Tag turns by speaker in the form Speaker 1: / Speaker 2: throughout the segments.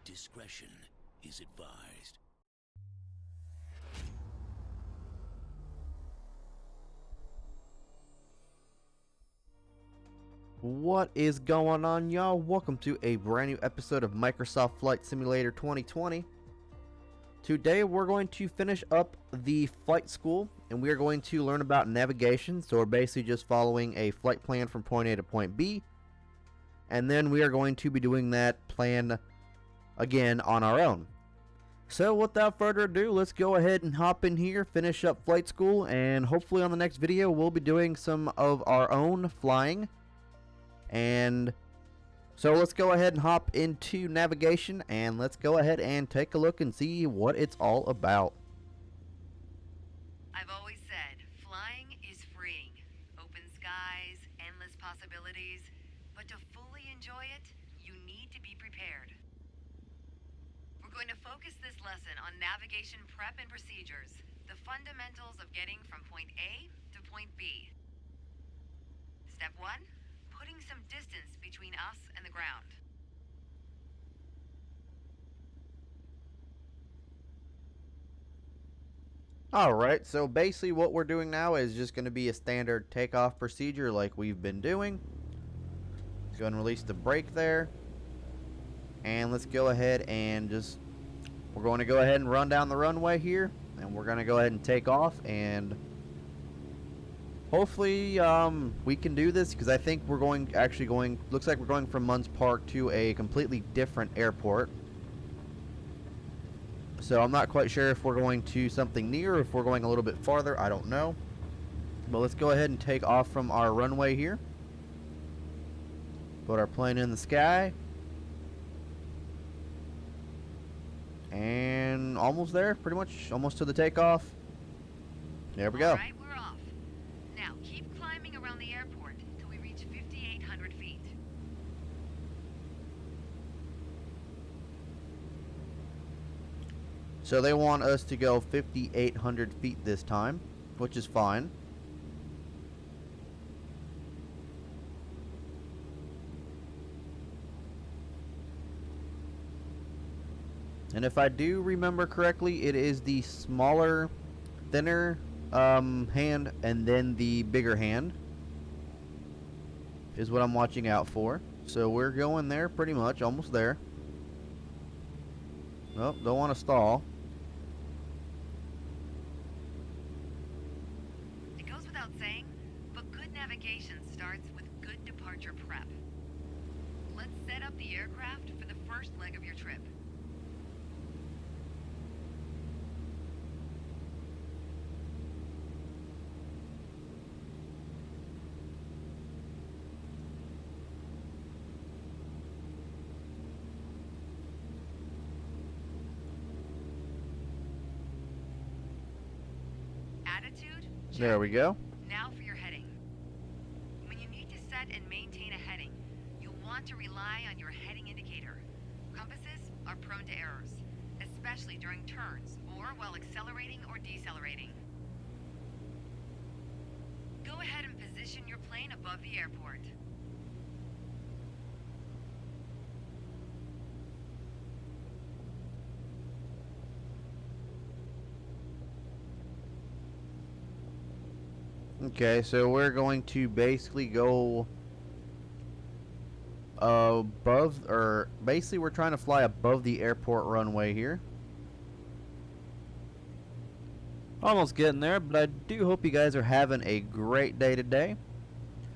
Speaker 1: Discretion is advised.
Speaker 2: What is going on, y'all? Welcome to a brand new episode of Microsoft Flight Simulator 2020. Today we're going to finish up the flight school and we are going to learn about navigation. So we're basically just following a flight plan from point A to point B. And then we are going to be doing that plan again on our own. So without further ado, let's go ahead and hop in here, finish up flight school, and hopefully on the next video we'll be doing some of our own flying. And so let's go ahead and hop into navigation and let's go ahead and take a look and see what it's all about.
Speaker 3: I've always said, flying is freeing. Open skies, endless possibilities. But to fully enjoy it, you need to be prepared. We're going to focus this lesson on navigation prep and procedures, the fundamentals of getting from point A to point B. Step 1. Putting some distance between us and the ground.
Speaker 2: Alright, so basically what we're doing now is just going to be a standard takeoff procedure like we've been doing. Let's go ahead and release the brake there. And let's go ahead and we're going to go ahead and run down the runway here. And we're going to go ahead and take off, and hopefully we can do this, because I think we're looks like we're going from Munns Park to a completely different airport. So I'm not quite sure if we're going to something near or if we're going a little bit farther. I don't know. But let's go ahead and take off from our runway here. Put our plane in the sky. And almost there, pretty much almost to the takeoff. There we go.
Speaker 3: Alright, we're off. Now keep climbing around the airport till we reach 5,800 feet.
Speaker 2: So they want us to go 5,800 feet this time, which is fine. And if I do remember correctly, it is the smaller, thinner hand and then the bigger hand is what I'm watching out for. So we're going there pretty much, almost there. Nope, don't want to stall.
Speaker 3: It goes without saying, but good navigation starts with good departure prep. Let's set up the aircraft for the first leg of your trip. Attitude?
Speaker 2: There we go.
Speaker 3: Now for your heading. When you need to set and maintain a heading, you'll want to rely on your heading indicator. Compasses are prone to errors, especially during turns or while accelerating or decelerating. Go ahead and position your plane above the airport.
Speaker 2: Okay, so we're going to basically go above, or basically we're trying to fly above the airport runway here. Almost getting there, but I do hope you guys are having a great day today.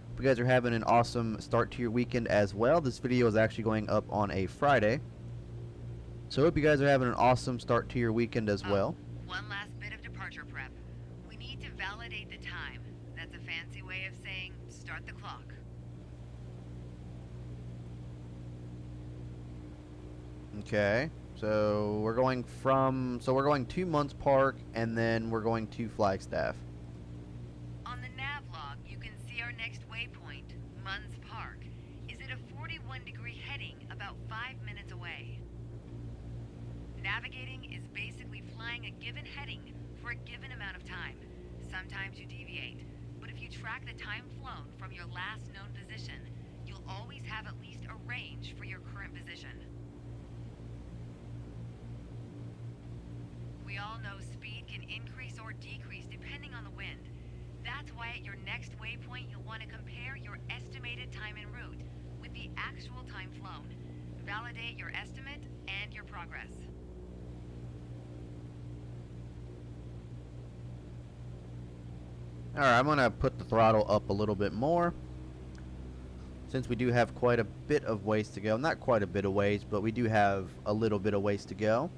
Speaker 2: Hope you guys are having an awesome start to your weekend as well. This video is actually going up on a Friday. So I hope you guys are having an awesome start to your weekend as well.
Speaker 3: One last bit of departure prep. We need to validate the time. That's a fancy way of saying start the clock.
Speaker 2: Okay, so we're going to Munns Park and then we're going to Flagstaff.
Speaker 3: On the nav log, you can see our next waypoint, Munns Park, is at a 41-degree heading about 5 minutes away. Navigating is basically flying a given heading for a given amount of time. Sometimes you deviate, but if you track the time flown from your last known position, you'll always have at least a range for your current position. we all know speed can increase or decrease depending on the wind. That's why at your next waypoint you'll want to compare your estimated time en route with the actual time flown. Validate your estimate and your progress.
Speaker 2: Alright, I'm going to put the throttle up a little bit more, since we do have quite a bit of ways to go. Not quite a bit of ways, but we do have a little bit of ways to go.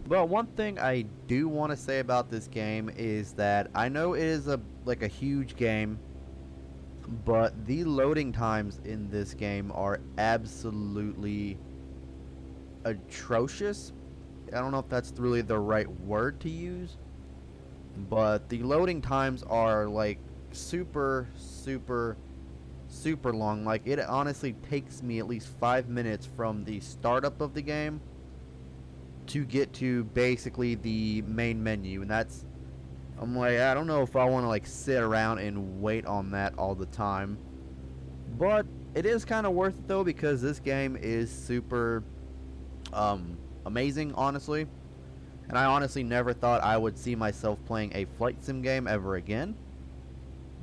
Speaker 2: But one thing I do want to say about this game is that I know it is a huge game, but the loading times in this game are absolutely atrocious. I don't know if that's really the right word to use, but the loading times are like super long. Like, it honestly takes me at least 5 minutes from the startup of the game to get to basically the main menu, and that's, I'm like, I don't know if I want to like sit around and wait on that all the time, but it is kind of worth it though, because this game is super amazing, honestly. And I honestly never thought I would see myself playing a flight sim game ever again.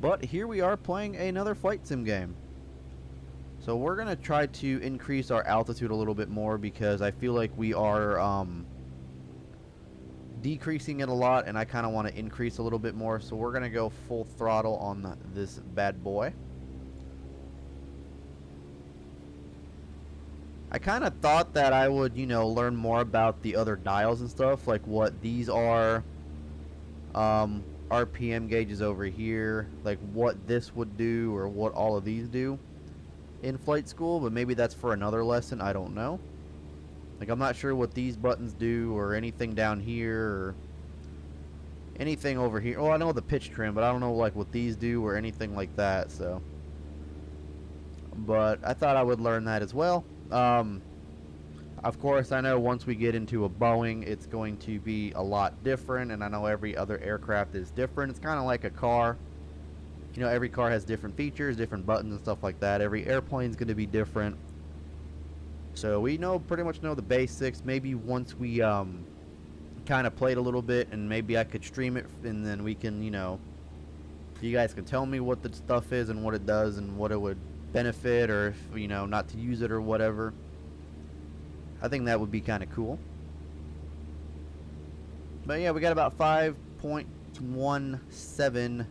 Speaker 2: But here we are playing another flight sim game. So we're going to try to increase our altitude a little bit more, because I feel like we are decreasing it a lot, and I kind of want to increase a little bit more. So we're going to go full throttle on this bad boy. I kind of thought that I would, you know, learn more about the other dials and stuff, like what these are, RPM gauges over here, like what this would do or what all of these do in flight school, but maybe that's for another lesson. I don't know. Like, I'm not sure what these buttons do or anything down here or anything over here. Oh, I know the pitch trim, but I don't know like what these do or anything like that. So, but I thought I would learn that as well. Of course, I know once we get into a Boeing, it's going to be a lot different, and I know every other aircraft is different. It's kind of like a car. You know, every car has different features, different buttons and stuff like that. Every airplane's going to be different. So we pretty much know the basics. Maybe once we kind of played a little bit, and maybe I could stream it, and then we can, you know, you guys can tell me what the stuff is and what it does and what it would benefit, or if, you know, not to use it or whatever. I think that would be kind of cool. But yeah, we got about 5.17.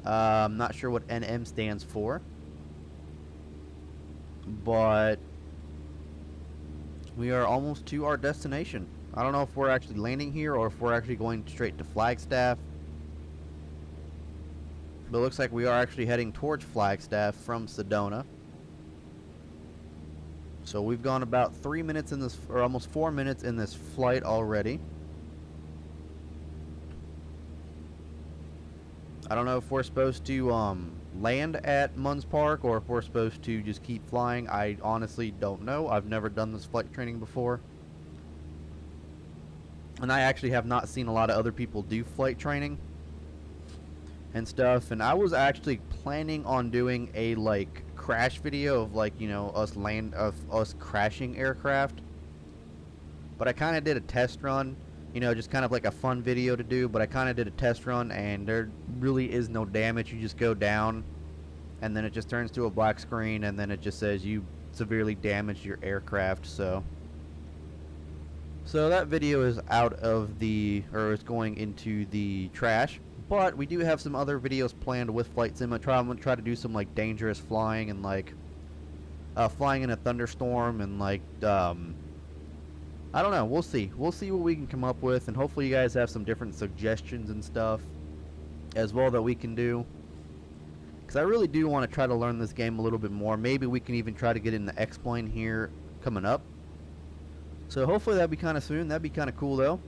Speaker 2: I'm not sure what NM stands for, but we are almost to our destination. I don't know if we're actually landing here or if we're actually going straight to Flagstaff, but it looks like we are actually heading towards Flagstaff from Sedona. So we've gone about 3 minutes in this, or almost 4 minutes in this flight already. I don't know if we're supposed to land at Munns Park or if we're supposed to just keep flying. I honestly don't know. I've never done this flight training before. And I actually have not seen a lot of other people do flight training and stuff. And I was actually planning on doing a like crash video of, like, you know, us crashing aircraft. But I kind of did a test run, you know, just kind of like a fun video to do, but I kind of did a test run and there really is no damage. You just go down and then it just turns to a black screen and then it just says you severely damaged your aircraft. So that video is out of the, or is going into the trash. But we do have some other videos planned with Flight Sim. I'm gonna try to do some like dangerous flying and like flying in a thunderstorm and like I don't know. We'll see. We'll see what we can come up with, and hopefully you guys have some different suggestions and stuff as well that we can do. Because I really do want to try to learn this game a little bit more. Maybe we can even try to get in the X-Plane here coming up. So hopefully that'll be kind of soon. That'd be kind of cool though.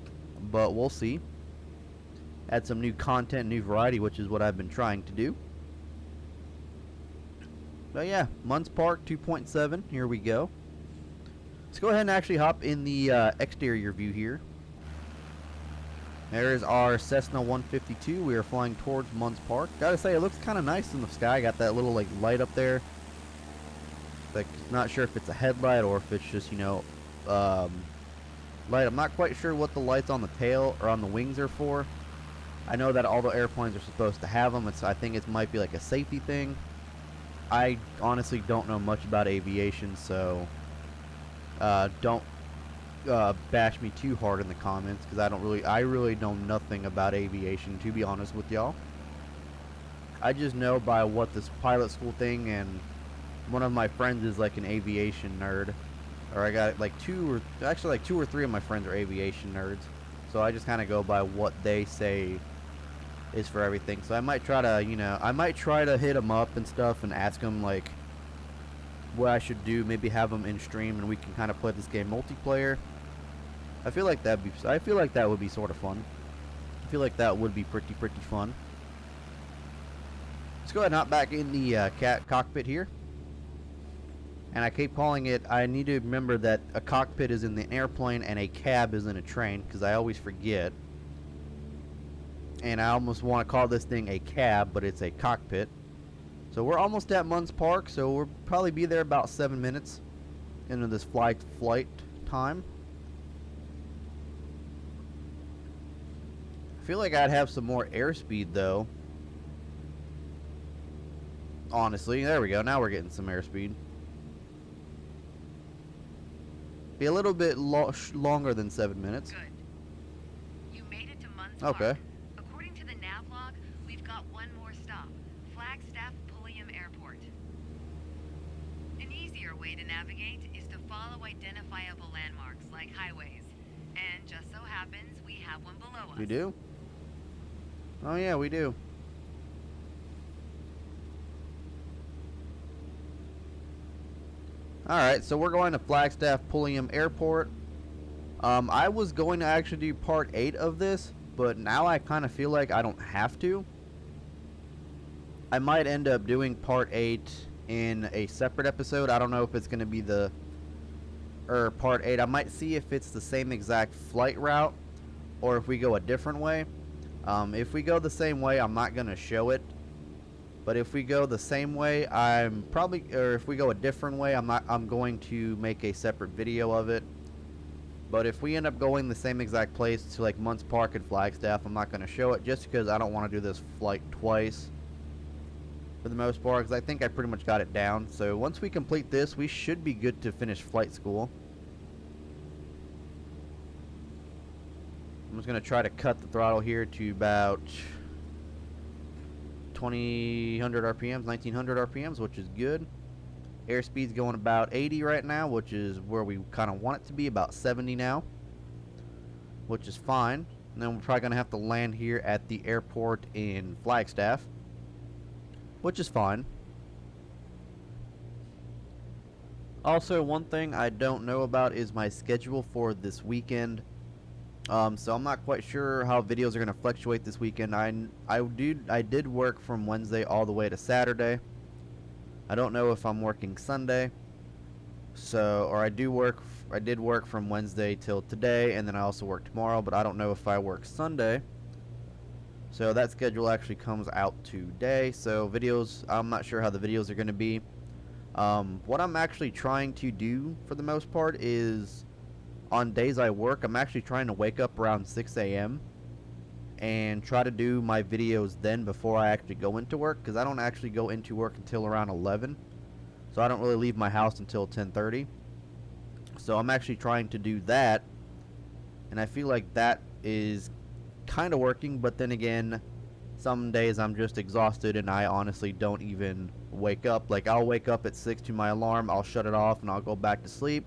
Speaker 2: But we'll see. Add some new content, new variety, which is what I've been trying to do. But yeah, Munns Park 2.7. Here we go. Let's go ahead and actually hop in the exterior view here. There's our Cessna 152. We are flying towards Munns Park. Gotta say, it looks kind of nice in the sky. Got that little like light up there. Like, not sure if it's a headlight or if it's just, you know, light. I'm not quite sure what the lights on the tail or on the wings are for. I know that all the airplanes are supposed to have them. I think it might be like a safety thing. I honestly don't know much about aviation, so don't bash me too hard in the comments, because I really know nothing about aviation, to be honest with y'all. I just know by what this pilot school thing, and one of my friends is like an aviation nerd, or I got like two or three of my friends are aviation nerds, so I just kind of go by what they say is for everything. So I might try to hit them up and stuff and ask them like what I should do, maybe have them in stream and we can kind of play this game multiplayer. I feel like that would be sort of fun. I feel like that would be pretty fun. Let's go ahead and hop back in the cockpit here. And I keep calling it, I need to remember that a cockpit is in the airplane and a cab is in a train, because I always forget. And I almost want to call this thing a cab, but it's a cockpit. So we're almost at Munns Park, so we'll probably be there about 7 minutes into this flight time. I feel like I'd have some more airspeed though. Honestly, there we go. Now we're getting some airspeed. Be a little bit longer than 7 minutes.
Speaker 3: Good. You made it to Munns
Speaker 2: Okay.
Speaker 3: Park. According to the nav log, we've got one more stop. Flagstaff Pulliam Airport. An easier way to navigate is to follow identifiable landmarks like highways. And just so happens we have one below us.
Speaker 2: We do? Oh yeah, we do. Alright, so we're going to Flagstaff Pulliam Airport. I was going to actually do part 8 of this, but now I kind of feel like I don't have to. I might end up doing part 8 in a separate episode. I don't know if it's going to be part 8. I might see if it's the same exact flight route or if we go a different way. If we go the same way, I'm not going to show it. But if we go the same way, if we go a different way, I'm going to make a separate video of it. But if we end up going the same exact place to like Munns Park and Flagstaff, I'm not going to show it just because I don't want to do this flight twice for the most part, because I think I pretty much got it down. So once we complete this, we should be good to finish flight school. I'm just going to try to cut the throttle here to about 2000 RPMs, 1900 RPMs, which is good. Airspeed's going about 80 right now, which is where we kind of want it to be, about 70 now, which is fine. And then we're probably going to have to land here at the airport in Flagstaff, which is fine. Also, one thing I don't know about is my schedule for this weekend. So I'm not quite sure how videos are going to fluctuate this weekend. I did work from Wednesday all the way to Saturday. I don't know if I'm working Sunday. I did work from Wednesday till today, and then I also work tomorrow, but I don't know if I work Sunday. So that schedule actually comes out today. So videos, I'm not sure how the videos are going to be. What I'm actually trying to do for the most part is, on days I work, I'm actually trying to wake up around 6 a.m. and try to do my videos then before I actually go into work, because I don't actually go into work until around 11. So I don't really leave my house until 10:30. So I'm actually trying to do that, and I feel like that is kind of working, but then again, some days I'm just exhausted and I honestly don't even wake up. Like, I'll wake up at 6 to my alarm, I'll shut it off, and I'll go back to sleep.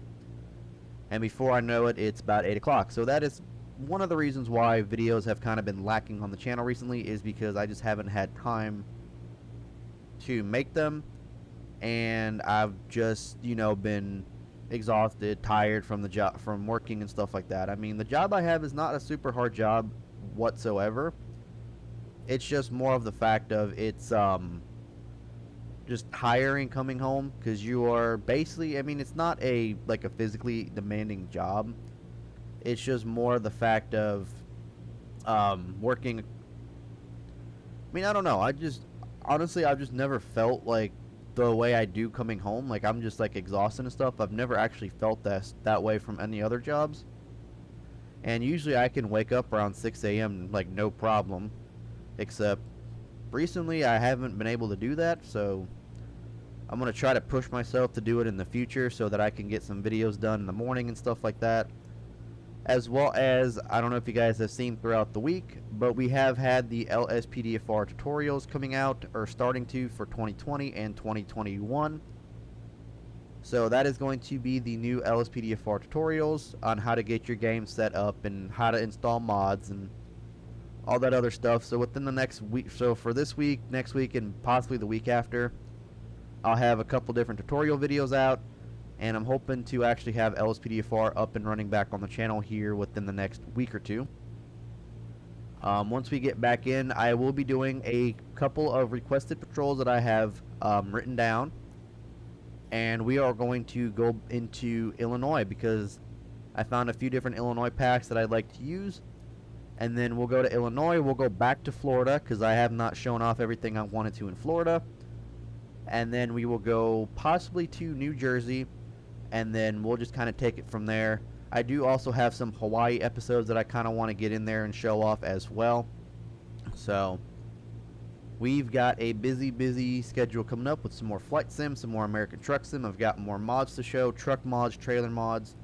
Speaker 2: And before I know it, it's about 8 o'clock. So that is one of the reasons why videos have kind of been lacking on the channel recently, is because I just haven't had time to make them. And I've just, been exhausted, tired from the job, from working and stuff like that. I mean, the job I have is not a super hard job whatsoever. It's just more of the fact of it's just tiring coming home, because you are basically, I mean, it's not a physically demanding job. It's just more the fact of working. I mean, I don't know, I've just never felt like the way I do coming home. Like, I'm just like exhausted and stuff. I've never actually felt that way from any other jobs. And usually I can wake up around 6 a.m. like no problem. Except recently I haven't been able to do that, so I'm going to try to push myself to do it in the future so that I can get some videos done in the morning and stuff like that. As well as, I don't know if you guys have seen throughout the week, but we have had the LSPDFR tutorials coming out, or starting to, for 2020 and 2021. So that is going to be the new LSPDFR tutorials on how to get your game set up and how to install mods and all that other stuff. So within the next week, so for this week, next week, and possibly the week after, I'll have a couple different tutorial videos out, and I'm hoping to actually have LSPDFR up and running back on the channel here within the next week or two. Once we get back in, I will be doing a couple of requested patrols that I have written down, and we are going to go into Illinois because I found a few different Illinois packs that I'd like to use, and then we'll go to Illinois. We'll go back to Florida because I have not shown off everything I wanted to in Florida, and then we will go possibly to New Jersey, and then we'll just kind of take it from there. I do also have some Hawaii episodes that I kind of want to get in there and show off as well. So we've got a busy schedule coming up with some more flight sim, some more American Truck Sim. I've got more mods to show, truck mods, trailer mods,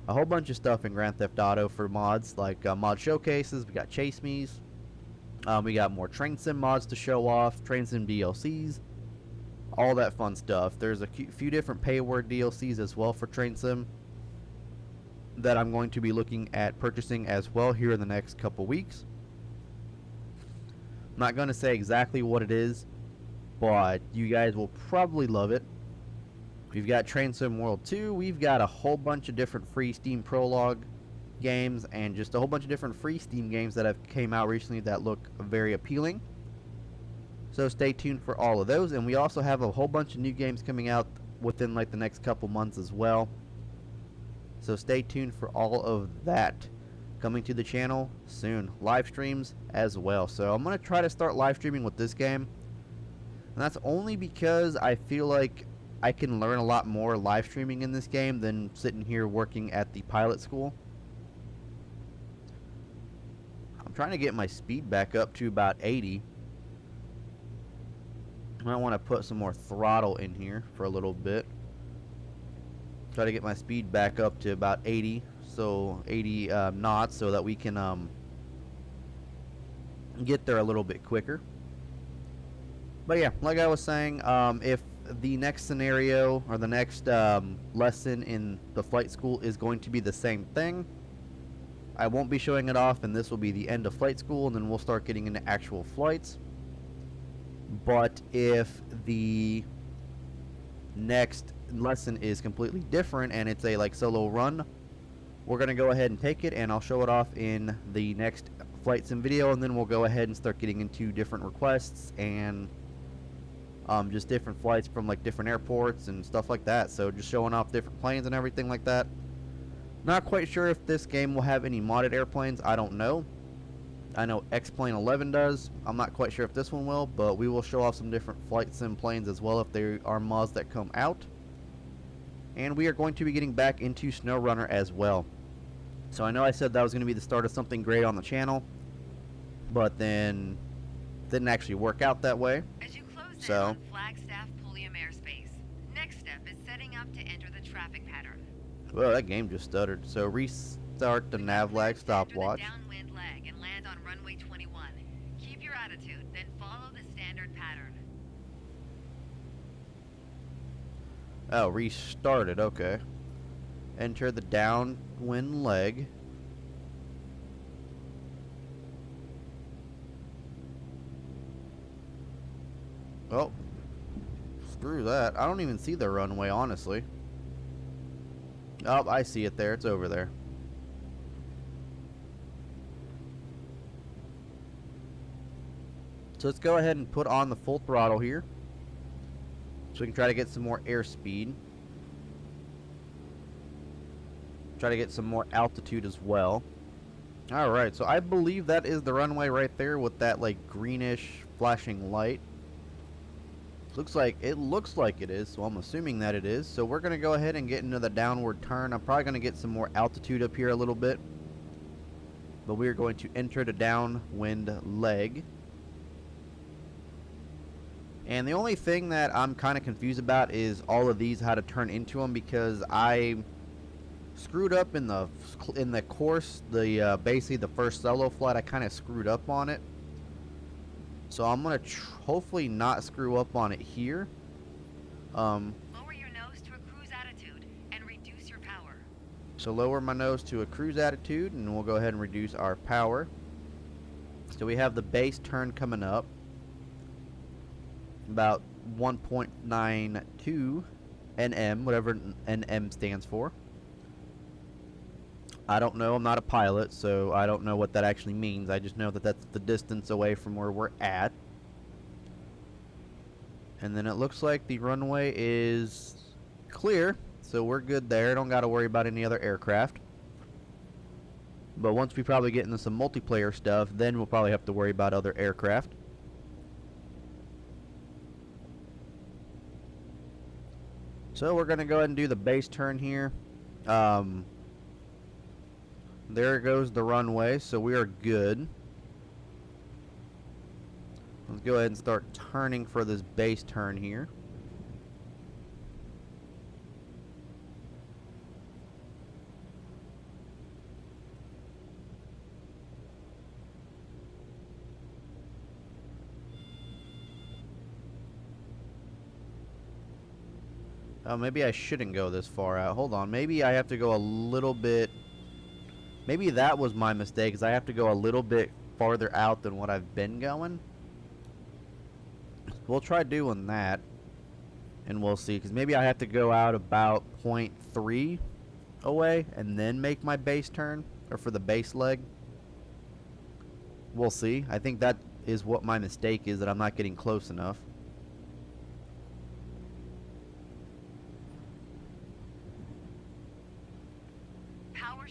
Speaker 2: a whole bunch of stuff in Grand Theft Auto for mods, like mod showcases. We got Chase Me's. We got more train sim mods to show off, train sim DLCs, all that fun stuff. There's a few different payword DLCs as well for train sim that I'm going to be looking at purchasing as well here in the next couple weeks. I'm not going to say exactly what it is, but you guys will probably love it. We've got Train Sim World 2. We've got a whole bunch of different free Steam Prologue games and just a whole bunch of different free Steam games that have came out recently that look very appealing. So stay tuned for all of those. And we also have a whole bunch of new games coming out within like the next couple months as well. So stay tuned for all of that coming to the channel soon. Live streams as well. So I'm going to try to start live streaming with this game. And that's only because I feel like I can learn a lot more live streaming in this game than sitting here working at the pilot school. I'm trying to get my speed back up to about 80. I might want to put some more throttle in here for a little bit. Try to get my speed back up to about 80, so 80 knots, so that we can get there a little bit quicker. But yeah, like I was saying, if the next scenario or the next lesson in the flight school is going to be the same thing, I won't be showing it off, and this will be the end of flight school, and then we'll start getting into actual flights. But if the next lesson is completely different and it's a like solo run, we're gonna go ahead and take it, and I'll show it off in the next flight sim video, and then we'll go ahead and start getting into different requests and just different flights from like different airports and stuff like that. So just showing off different planes and everything like that. Not quite sure if this game will have any modded airplanes. I don't know. I know X-Plane 11 does. I'm not quite sure if this one will, but we will show off some different flight sim planes as well if there are mods that come out. And we are going to be getting back into SnowRunner as well. So I know I said that was going to be the start of something great on the channel, but then didn't actually work out that way.
Speaker 3: As you close in on Flagstaff Pulliam airspace, next step is setting up to enter the traffic pattern.
Speaker 2: Well, that game just stuttered. So restart the nav lag stopwatch.
Speaker 3: Downwind leg and land on runway 21. Keep your attitude, then follow the standard pattern.
Speaker 2: Oh, restarted. Okay. Enter the downwind leg. Oh, screw that. I don't even see the runway, honestly. Oh, I see it there. It's over there. So let's go ahead and put on the full throttle here, so we can try to get some more airspeed. Try to get some more altitude as well. Alright, so I believe that is the runway right there with that like greenish flashing light. Looks like it is, so I'm assuming that it is. So we're going to go ahead and get into the downward turn. I'm probably going to get some more altitude up here a little bit. but we are going to enter the downwind leg. And the only thing that I'm kind of confused about is all of these, how to turn into them, because I screwed up in the course, basically the first solo flight. I kind of screwed up on it, so I'm gonna hopefully not screw up on it here.
Speaker 3: Lower your nose to a cruise attitude and reduce your power.
Speaker 2: So lower my nose to a cruise attitude, and we'll go ahead and reduce our power. So we have the base turn coming up, about 1.92 nm, whatever nm stands for. I don't know, I'm not a pilot, so I don't know what that actually means. I just know that that's the distance away from where we're at. And then it looks like the runway is clear, so we're good there. Don't got to worry about any other aircraft. But once we probably get into some multiplayer stuff, then we'll probably have to worry about other aircraft. So we're going to go ahead and do the base turn here. There goes the runway, so we are good. Let's go ahead and start turning for this base turn here. Oh, maybe I shouldn't go this far out. Hold on. Maybe I have to go a little bit. Maybe that was my mistake, because I have to go a little bit farther out than what I've been going. We'll try doing that, and we'll see, because maybe I have to go out about 0.3 away and then make my base turn, or for the base leg. We'll see. I think that is what my mistake is, that I'm not getting close enough.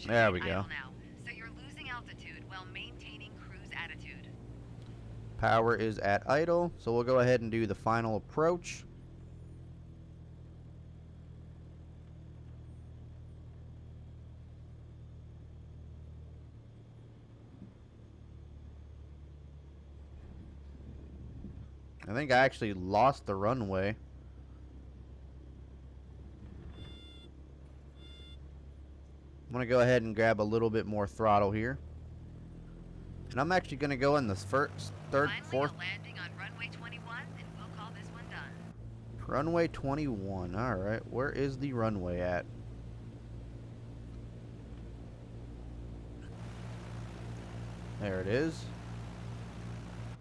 Speaker 2: There we go.
Speaker 3: Now, so you're losing altitude while maintaining cruise attitude.
Speaker 2: Power is at idle, so we'll go ahead and do the final approach. I think I actually lost the runway. I'm going to go ahead and grab a little bit more throttle here. And I'm actually going to go in the third, fourth.
Speaker 3: Landing on runway 21, and we'll call this one done.
Speaker 2: Runway 21. Alright, where is the runway at? There it is.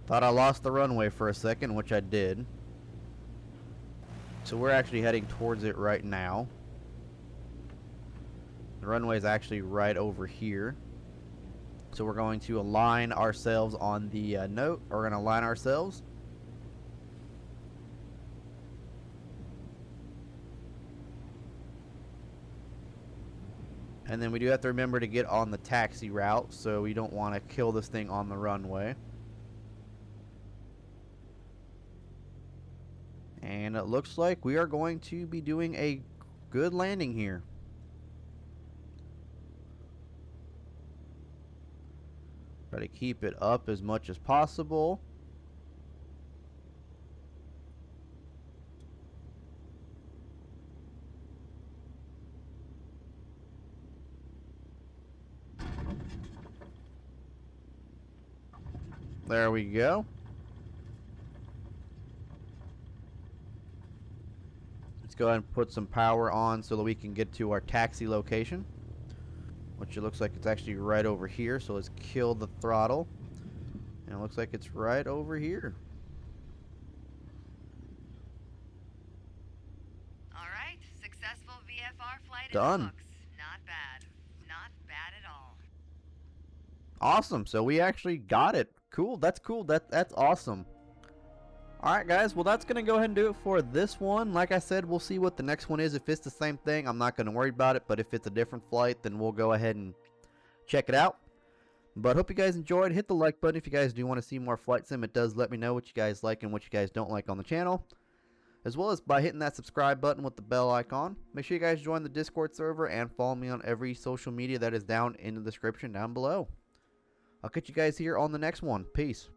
Speaker 2: Thought I lost the runway for a second, which I did. So we're actually heading towards it right now. The runway is actually right over here. So we're going to align ourselves on the note. We're going to align ourselves. And then we do have to remember to get on the taxi route, so we don't want to kill this thing on the runway. And it looks like we are going to be doing a good landing here. Try to keep it up as much as possible. There we go. Let's go ahead and put some power on so that we can get to our taxi location, which it looks like it's actually right over here. So let's kill the throttle, and it looks like it's right over here.
Speaker 3: All right, successful VFR flight
Speaker 2: Done.
Speaker 3: in the books. Not bad. Not bad at all.
Speaker 2: Awesome. So we actually got it. Cool. That's cool. That's awesome. Alright guys, well that's going to go ahead and do it for this one. Like I said, we'll see what the next one is. If it's the same thing, I'm not going to worry about it. But if it's a different flight, then we'll go ahead and check it out. But hope you guys enjoyed. Hit the like button if you guys do want to see more Flight Sim. It does let me know what you guys like and what you guys don't like on the channel, as well as by hitting that subscribe button with the bell icon. Make sure you guys join the Discord server and follow me on every social media that is down in the description down below. I'll catch you guys here on the next one. Peace.